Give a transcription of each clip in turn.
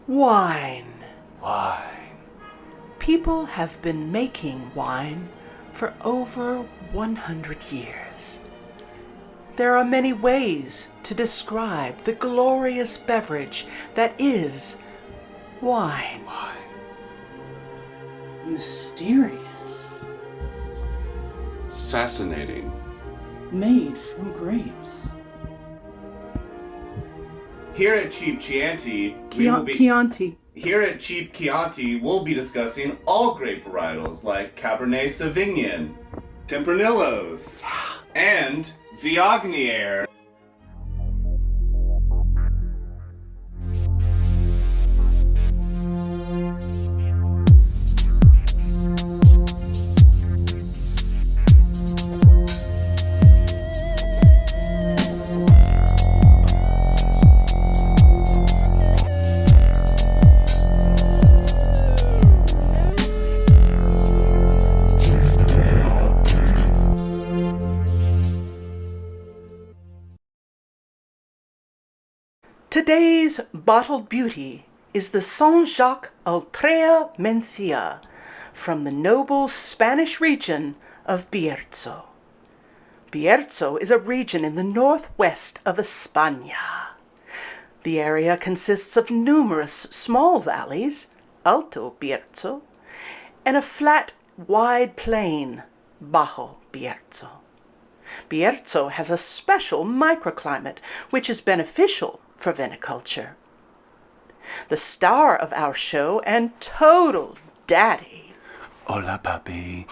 Wine. Wine. People have been making wine for over 100 years. There are many ways to describe the glorious beverage that is wine. Mysterious. Fascinating. Made from grapes. Here at Cheap Chianti, Chianti. Here at Cheap Chianti, we'll be discussing all grape varietals like Cabernet Sauvignon, Tempranillos, and Viognier. Today's bottled beauty is the Saint-Jacques Ultrea Mencia from the noble Spanish region of Bierzo. Bierzo is a region in the northwest of España. The area consists of numerous small valleys, Alto Bierzo, and a flat, wide plain, Bajo Bierzo. Bierzo has a special microclimate which is beneficial for viniculture. The star of our show and total daddy. Hola, papi.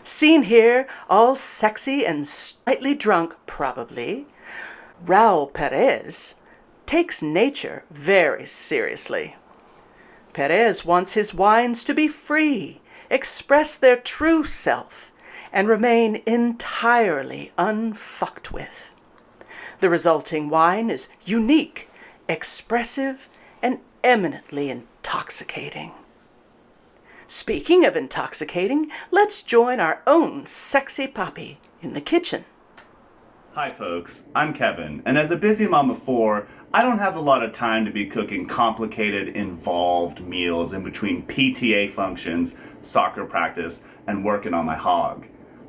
Seen here, all sexy and slightly drunk, probably, Raul Perez takes nature very seriously. Perez wants his wines to be free, express their true self, and remain entirely unfucked with. The resulting wine is unique, expressive, and eminently intoxicating. Speaking of intoxicating, let's join our own sexy papi in the kitchen. Hi folks, I'm Kevin, and as a busy mom of four, I don't have a lot of time to be cooking complicated, involved meals in between PTA functions, soccer practice, and working on my hog.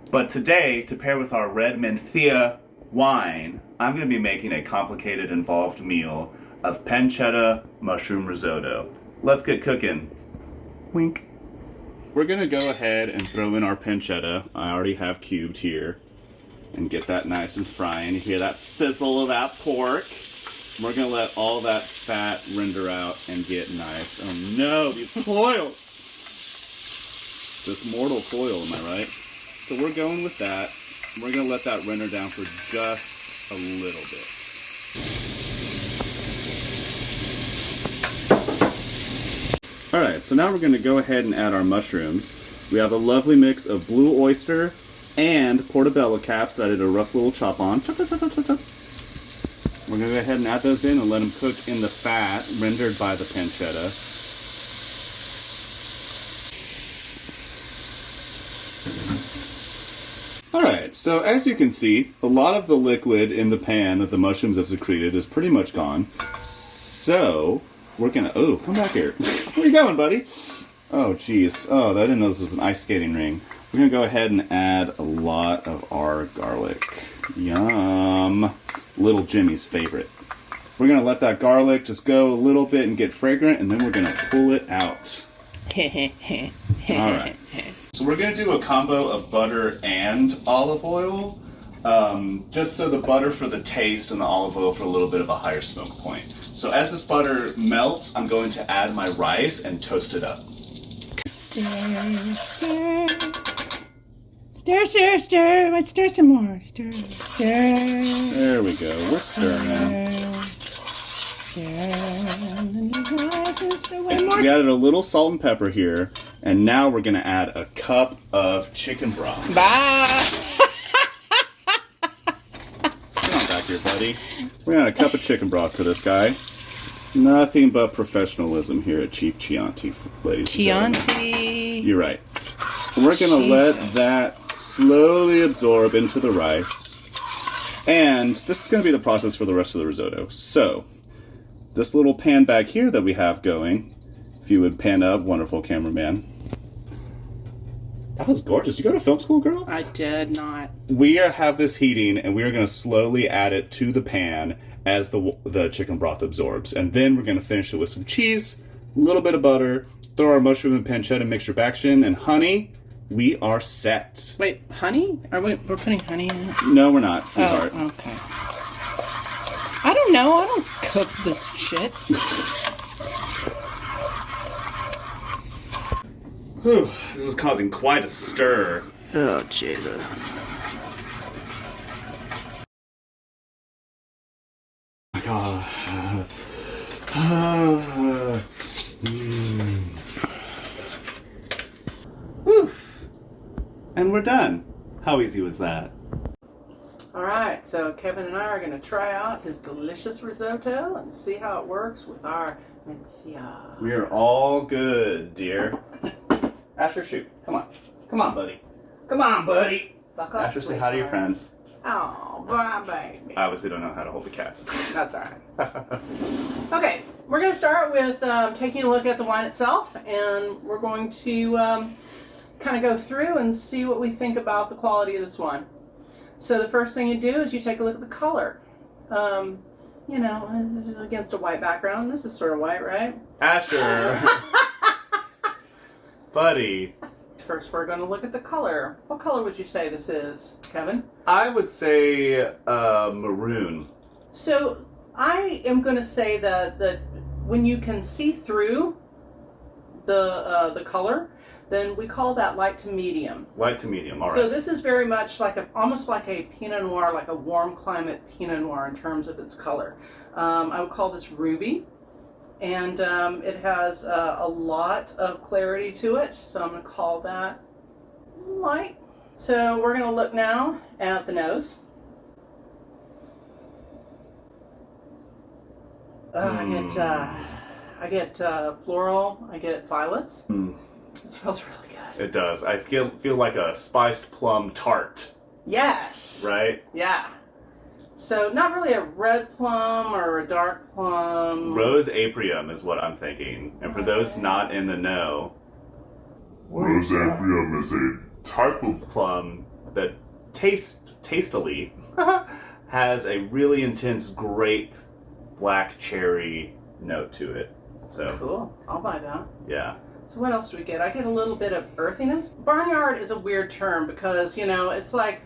But today, to pair with our red Mencia wine, I'm going to be making a complicated, involved meal of pancetta mushroom risotto. Let's get cooking. Wink. We're going to go ahead and throw in our pancetta. I already have cubed here. And get that nice and frying. You hear that sizzle of that pork. We're going to let all that fat render out and get nice. Oh no, these foils! This mortal foil, am I right? So we're going with that. We're going to let that render down for just a little bit. Alright, so now we're going to go ahead and add our mushrooms. We have a lovely mix of blue oyster and portobello caps that I did a rough little chop on. Chop, chop, chop, chop, chop. We're going to go ahead and add those in and let them cook in the fat rendered by the pancetta. Alright, so as you can see, a lot of the liquid in the pan that the mushrooms have secreted is pretty much gone. So, we're gonna... Oh, come back here. Where you going, buddy? Oh, jeez. Oh, I didn't know this was an ice skating ring. We're gonna go ahead and add a lot of our garlic. Yum. Little Jimmy's favorite. We're gonna let that garlic just go a little bit and get fragrant, and then we're gonna pull it out. Alright. So we're going to do a combo of butter and olive oil, just so the butter for the taste and the olive oil for a little bit of a higher smoke point. So as this butter melts, I'm going to add my rice and toast it up. Stir, stir. Stir, stir, stir. Let's stir some more. Stir, stir. There we go. We're stirring. We added a little salt and pepper here, and now we're going to add a cup of chicken broth. Bye. Come on back here, buddy. We're going to add a cup of chicken broth to this guy. Nothing but professionalism here at Cheap Chianti, ladies and gentlemen. Chianti. You're right. We're going to let that slowly absorb into the rice. And this is going to be the process for the rest of the risotto. So, this little pan bag here that we have going, if you would pan up, wonderful cameraman. That was gorgeous. You go to film school, girl? I did not. We have this heating, and we are going to slowly add it to the pan as the chicken broth absorbs. And then we're going to finish it with some cheese, a little bit of butter, throw our mushroom and pancetta mixture back in, and honey, we are set. Wait, honey? We're putting honey in it? No, we're not, sweetheart. Oh, okay. I don't know. I don't cook this shit. Whew, this is causing quite a stir. Oh, Jesus. My God. Woof. And we're done. How easy was that? Alright, so Kevin and I are going to try out his delicious risotto and see how it works with our Mencia. We are all good, dear. Asher, shoot. Come on. Come on, buddy. Come on, buddy. Fuck off, Asher, say hi to your friends. Oh, bye, baby. I obviously don't know how to hold the cat. That's alright. Okay, we're going to start with taking a look at the wine itself, and we're going to kind of go through and see what we think about the quality of this wine. So the first thing you do is you take a look at the color. You know, this is against a white background. This is sort of white, right? Asher. Buddy. First, we're going to look at the color. What color would you say this is, Kevin? I would say maroon. So I am going to say that when you can see through the color, then we call that light to medium. Light to medium, all right. So this is very much like almost like a Pinot Noir, like a warm climate Pinot Noir in terms of its color. I would call this ruby, and it has a lot of clarity to it, so I'm going to call that light. So we're going to look now at the nose. I get floral, I get violets. It smells really good. It does. I feel like a spiced plum tart. Yes. Right? Yeah. So not really a red plum or a dark plum. Rose aprium is what I'm thinking. And for those not in the know, Rose aprium is a type of plum that tastily has a really intense grape black cherry note to it. So Cool. I'll buy that. yeah. So what else do we get? I get a little bit of earthiness. Barnyard is a weird term because, you know, it's like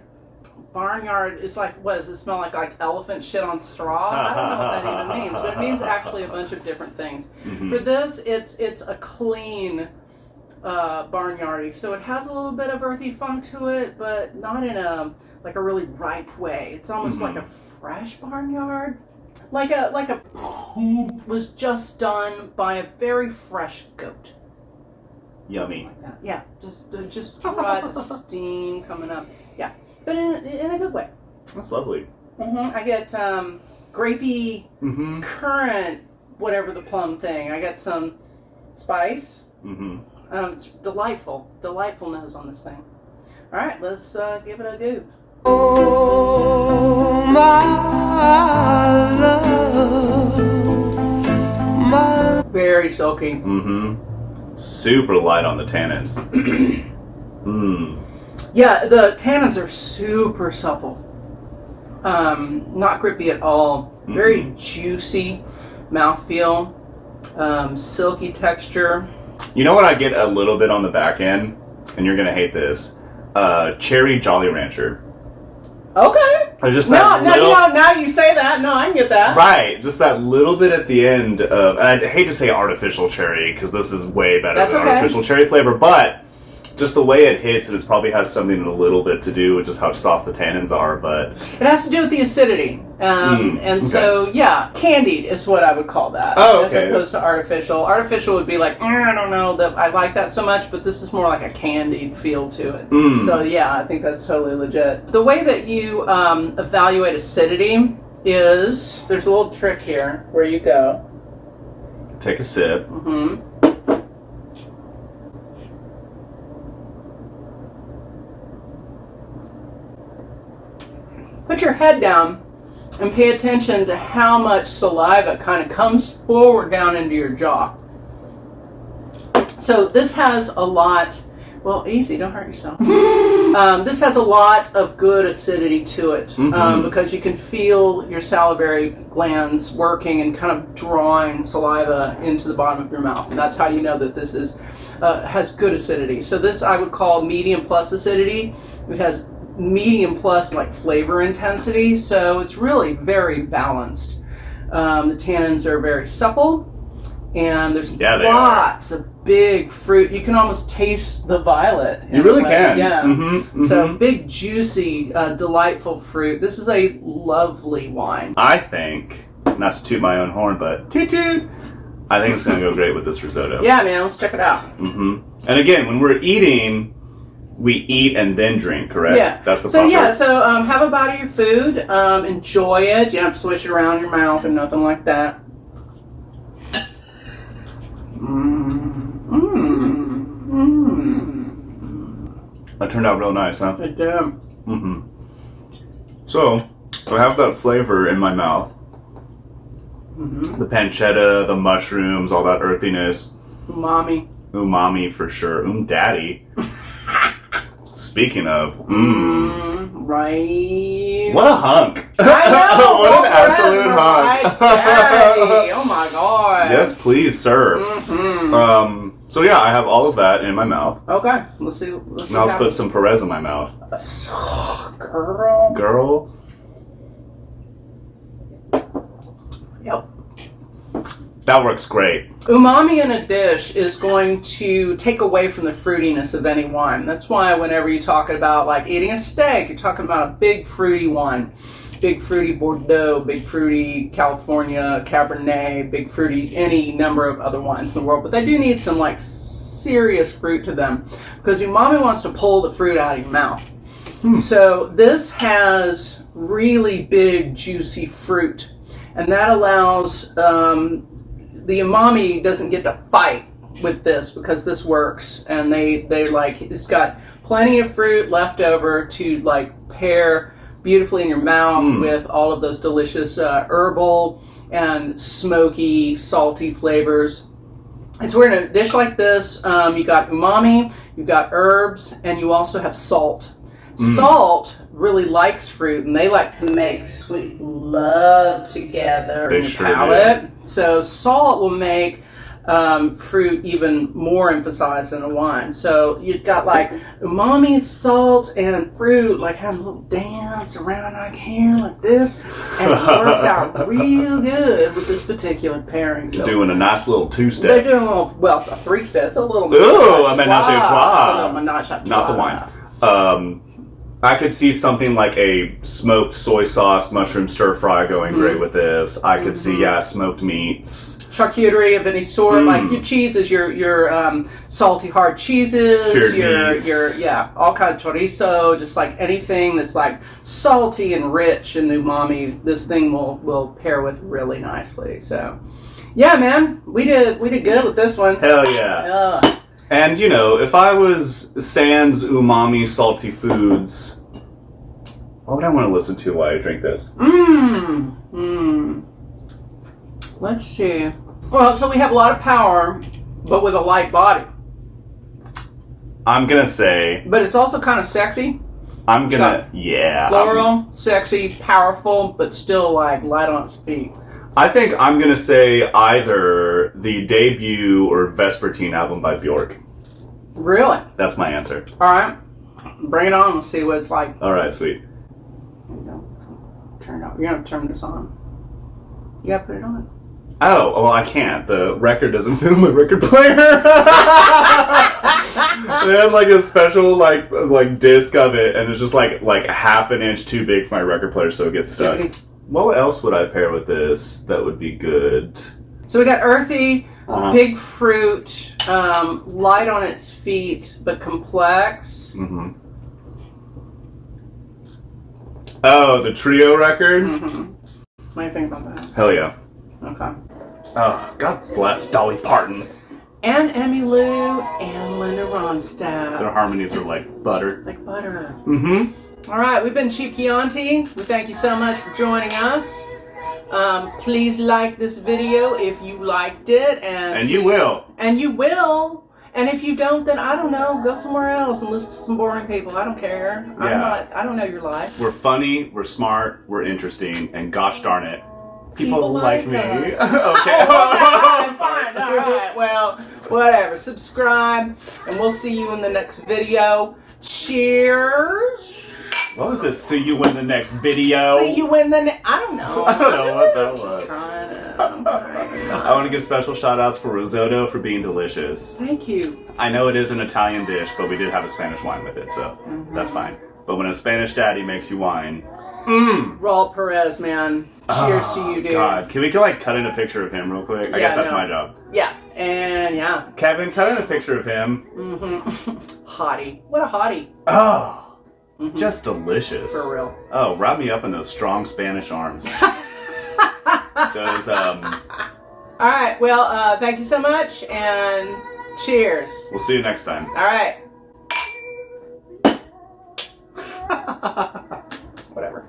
barnyard is like, what does it smell like elephant shit on straw? I don't know what that even means, but it means actually a bunch of different things. Mm-hmm. For this, it's a clean barnyardy. So it has a little bit of earthy funk to it, but not in a really ripe way. It's almost like a fresh barnyard. Like a poop was just done by a very fresh goat. Yummy. Like that. Yeah, just dry the steam coming up. Yeah, but in a good way. That's lovely. I get grapey, currant, whatever the plum thing. I get some spice. It's delightful nose on this thing. All right, let's give it a go. Oh, my love, my... Very silky. Super light on the tannins. Yeah, the tannins are super supple. Not grippy at all. Very juicy mouthfeel. Silky texture. You know what I get a little bit on the back end? And you're going to hate this. Cherry Jolly Rancher. Okay. Or just Now you say that. No, I can get that. Right, just that little bit at the end of, and I hate to say artificial cherry, because this is way better than artificial cherry flavor, but just the way it hits, it probably has something a little bit to do with just how soft the tannins are, but... It has to do with the acidity. So, yeah, candied is what I would call that. Oh, as okay. opposed to artificial. Artificial would be like, I don't know that I like that so much, but this is more like a candied feel to it. So, yeah, I think that's totally legit. The way that you evaluate acidity is, there's a little trick here where you go. Take a sip. Put your head down and pay attention to how much saliva kind of comes forward down into your jaw. So this has a lot, well, easy, don't hurt yourself. This has a lot of good acidity to it because you can feel your salivary glands working and kind of drawing saliva into the bottom of your mouth. And that's how you know that this is has good acidity. So this I would call medium plus acidity. It has medium plus like flavor intensity, so it's really very balanced. The tannins are very supple, and there's lots of big fruit. You can almost taste the violet. You really can. Yeah. So big, juicy, delightful fruit. This is a lovely wine. I think, not to toot my own horn, but toot toot, I think it's going to go great with this risotto. Yeah, man, let's check it out. And again, when we're eating, we eat and then drink, correct? Yeah. That's the so proper. yeah, so have a bite of your food, enjoy it. You don't have to swish it around your mouth or nothing like that. That turned out real nice, huh? It did. So, I have that flavor in my mouth. The pancetta, the mushrooms, all that earthiness. Umami. Umami for sure. Daddy. Speaking of, Right. What a hunk. I know. What an absolute hunk. Right. Oh my god. Yes, please, sir. So yeah, I have all of that in my mouth. Okay. Let's see. Now let's put some Perez in my mouth. Girl. Yep. That works great. Umami in a dish is going to take away from the fruitiness of any wine. That's why whenever you talk about like eating a steak, you're talking about a big fruity wine. Big fruity Bordeaux, big fruity California, Cabernet, big fruity any number of other wines in the world. But they do need some like serious fruit to them because umami wants to pull the fruit out of your mouth. So this has really big juicy fruit, and that allows the umami doesn't get to fight with this because this works, and they like it's got plenty of fruit left over to like pair beautifully in your mouth with all of those delicious herbal and smoky, salty flavors. And so we're in a dish like this. You got umami, you've got herbs, and you also have salt. Salt really likes fruit, and they like to make sweet love together in your palate. So salt will make fruit even more emphasized in a wine. So you've got like umami, salt, and fruit like having a little dance around like here like this, and it works out real good with this particular pairing. So doing a nice little two-step. they're doing a little, well, it's a three-step. It's a little. Ooh, a menage a trois. It's a little menage a trois. Not the wine. I could see something like a smoked soy sauce mushroom stir fry going great with this. I could see smoked meats, charcuterie of any sort, like your cheeses, your salty hard cheeses, cured your meats. all kind of chorizo, just like anything that's like salty and rich and umami. This thing will pair with really nicely. So, yeah, man, we did good with this one. Hell yeah. And, you know, if I was sans umami salty foods, what would I want to listen to while I drink this? Let's see. Well, so we have a lot of power, but with a light body. I'm going to say... But it's also kind of sexy. I'm going to... Yeah. Floral, sexy, powerful, but still, like, light on its feet. I think I'm going to say either the debut or Vespertine album by Bjork. Really? That's my answer. All right. Bring it on. Let's see what it's like. All right, sweet. Turn it on. You're going to turn this on. You got to put it on. Oh, well, I can't. The record doesn't fit on my record player. They have like a special like disc of it, and it's just like half an inch too big for my record player, so it gets stuck. What else would I pair with this that would be good? So we got earthy, big fruit, light on its feet, but complex. Oh, the trio record? What do you think about that? Hell yeah. Okay. Oh, God bless Dolly Parton. And Emmylou and Linda Ronstadt. Their harmonies are like butter. Like butter. All right, we've been Cheap Chianti. We thank you so much for joining us. Please like this video if you liked it, And you will. And you will. And if you don't, then I don't know. Go somewhere else and listen to some boring people. I don't care. I don't know your life. We're funny, we're smart, we're interesting, and gosh darn it, people like me. us. Okay. Oh, fine. All right. Well, whatever. Subscribe, and we'll see you in the next video. Cheers. What was this? See you in the next video. See you in the I don't know. I don't know what that I'm was. just trying it. I want to give special shout outs for risotto for being delicious. Thank you. I know it is an Italian dish, but we did have a Spanish wine with it, so that's fine. But when a Spanish daddy makes you wine, Raul Perez, man. Cheers to you, dude. God, can we cut in a picture of him real quick? I guess that's my job. Yeah, and yeah. Kevin, cut in a picture of him. Hottie. What a hottie. Oh, just delicious. For real. Oh, wrap me up in those strong Spanish arms. Those, All right, well, thank you so much, and cheers. we'll see you next time. All right. Whatever.